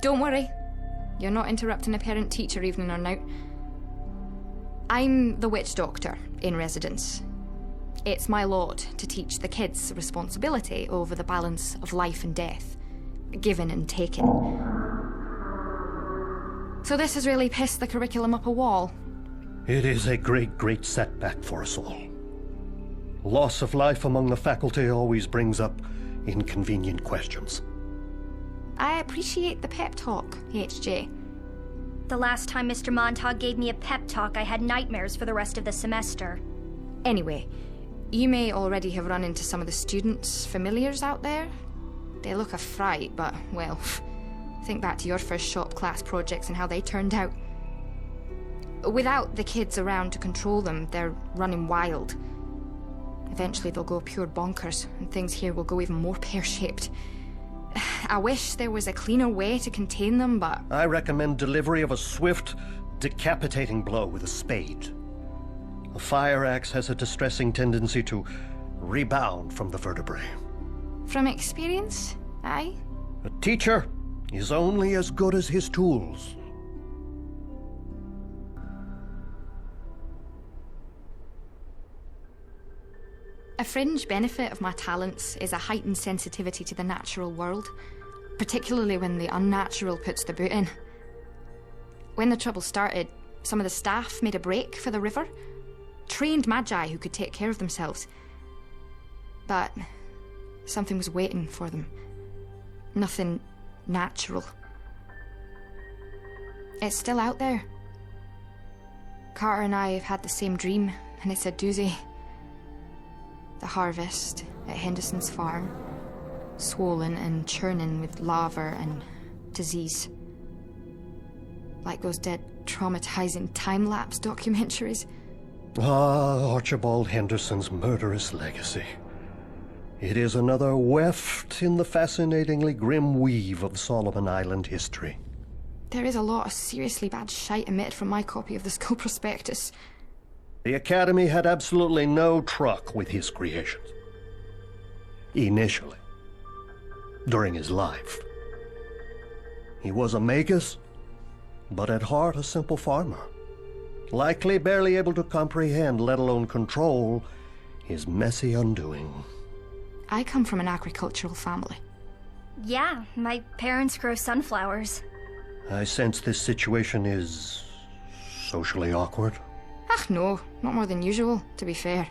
Don't worry. You're not interrupting a parent-teacher evening or night. I'm the witch doctor in residence. It's my lot to teach the kids responsibility over the balance of life and death, given and taken. So this has really pissed the curriculum up a wall. It is a great, great setback for us all. Loss of life among the faculty always brings up inconvenient questions. I appreciate the pep talk, HJ. The last time Mr. Montauk gave me a pep talk, I had nightmares for the rest of the semester. Anyway, you may already have run into some of the students' familiars out there. They look a fright, but, well, think back to your first shop class projects and how they turned out. Without the kids around to control them, they're running wild. Eventually they'll go pure bonkers, and things here will go even more pear-shaped. I wish there was a cleaner way to contain them, but... I recommend delivery of a swift, decapitating blow with a spade. A fire axe has a distressing tendency to rebound from the vertebrae. From experience, aye? A teacher is only as good as his tools. A fringe benefit of my talents is a heightened sensitivity to the natural world, particularly when the unnatural puts the boot in. When the trouble started, some of the staff made a break for the river, trained magi who could take care of themselves. But something was waiting for them. Nothing natural. It's still out there. Carter and I have had the same dream, and it's a doozy. The harvest at Henderson's farm, swollen and churning with lava and disease. Like those dead, traumatizing time-lapse documentaries. Ah, Archibald Henderson's murderous legacy. It is another weft in the fascinatingly grim weave of Solomon Island history. There is a lot of seriously bad shite emitted from my copy of the school prospectus. The Academy had absolutely no truck with his creations. Initially. During his life. He was a magus, but at heart a simple farmer. Likely barely able to comprehend, let alone control, his messy undoing. I come from an agricultural family. Yeah, my parents grow sunflowers. I sense this situation is socially awkward. Ach no, not more than usual, to be fair.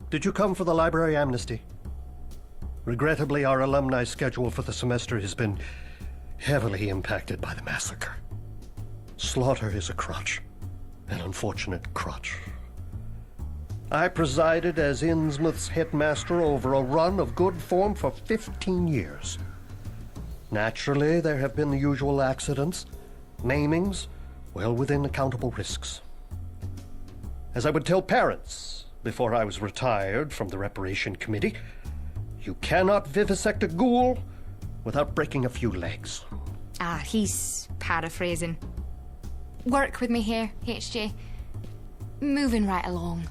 Did you come for the library amnesty? Regrettably, our alumni schedule for the semester has been heavily impacted by the massacre. Slaughter is a crutch, an unfortunate crutch. I presided as Innsmouth's headmaster over a run of good form for 15 years. Naturally, there have been the usual accidents, maimings, well within accountable risks. As I would tell parents before I was retired from the reparation committee, you cannot vivisect a ghoul without breaking a few legs. Ah, he's paraphrasing. Work with me here, HJ. Moving right along.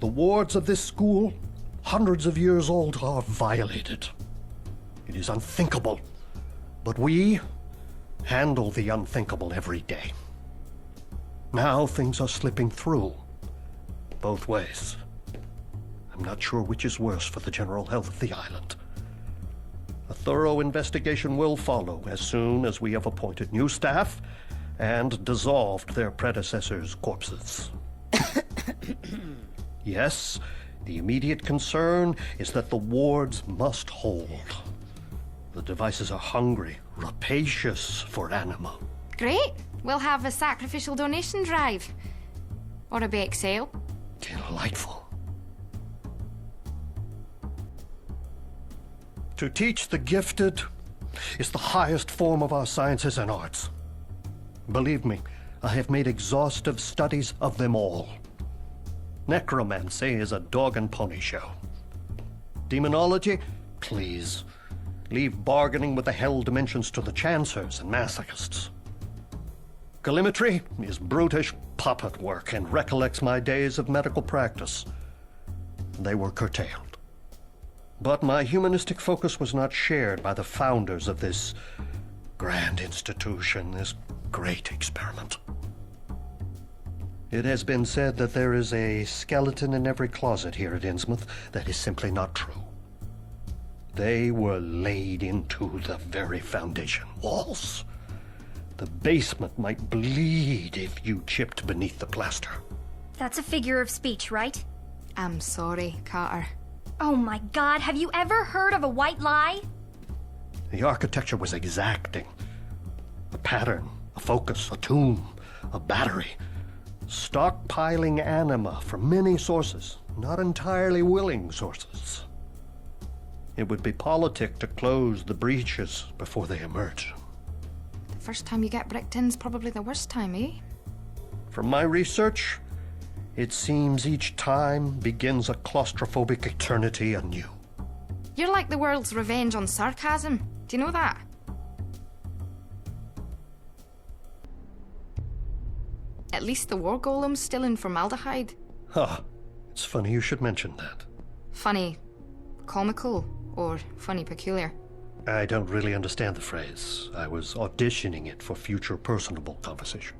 The wards of this school, hundreds of years old, are violated. It is unthinkable, but we handle the unthinkable every day. Now things are slipping through, both ways. I'm not sure which is worse for the general health of the island. A thorough investigation will follow as soon as we have appointed new staff and dissolved their predecessors' corpses. Yes, the immediate concern is that the wards must hold. The devices are hungry, rapacious for anima. Great. We'll have a sacrificial donation drive. Or a bake sale. Delightful. To teach the gifted is the highest form of our sciences and arts. Believe me, I have made exhaustive studies of them all. Necromancy is a dog and pony show. Demonology? Please. Leave bargaining with the hell dimensions to the chancers and masochists. Callimetry is brutish puppet work and recollects my days of medical practice. They were curtailed. But my humanistic focus was not shared by the founders of this grand institution, this great experiment. It has been said that there is a skeleton in every closet here at Innsmouth. That is simply not true. They were laid into the very foundation walls. The basement might bleed if you chipped beneath the plaster. That's a figure of speech, right? I'm sorry, Carter. Oh my god, have you ever heard of a white lie? The architecture was exacting. A pattern, a focus, a tomb, a battery. Stockpiling anima from many sources, not entirely willing sources. It would be politic to close the breaches before they emerge. The first time you get bricked in's probably the worst time, eh? From my research, it seems each time begins a claustrophobic eternity anew. You're like the world's revenge on sarcasm. Do you know that? At least the war golem's still in formaldehyde. Huh. It's funny you should mention that. Funny comical or funny peculiar? I don't really understand the phrase. I was auditioning it for future personable conversation.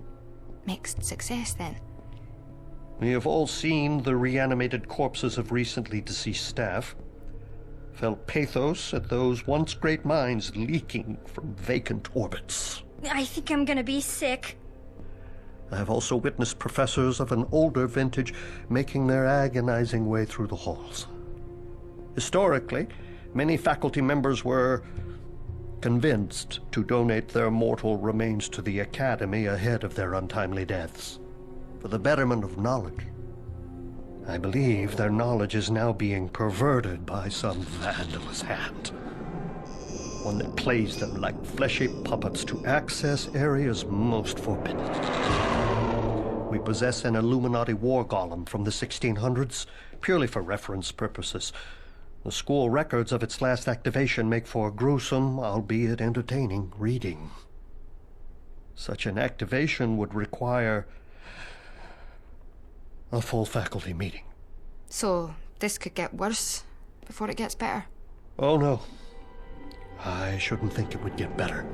Mixed success, then. We have all seen the reanimated corpses of recently deceased staff. Felt pathos at those once great minds leaking from vacant orbits. I think I'm gonna be sick. I have also witnessed professors of an older vintage making their agonizing way through the halls. Historically, many faculty members were convinced to donate their mortal remains to the Academy ahead of their untimely deaths, for the betterment of knowledge. I believe their knowledge is now being perverted by some vandalous hand. One that plays them like fleshy puppets to access areas most forbidden. We possess an Illuminati war golem from the 1600s, purely for reference purposes. The school records of its last activation make for gruesome, albeit entertaining, reading. Such an activation would require a full faculty meeting. So, this could get worse before it gets better? Oh no. I shouldn't think it would get better.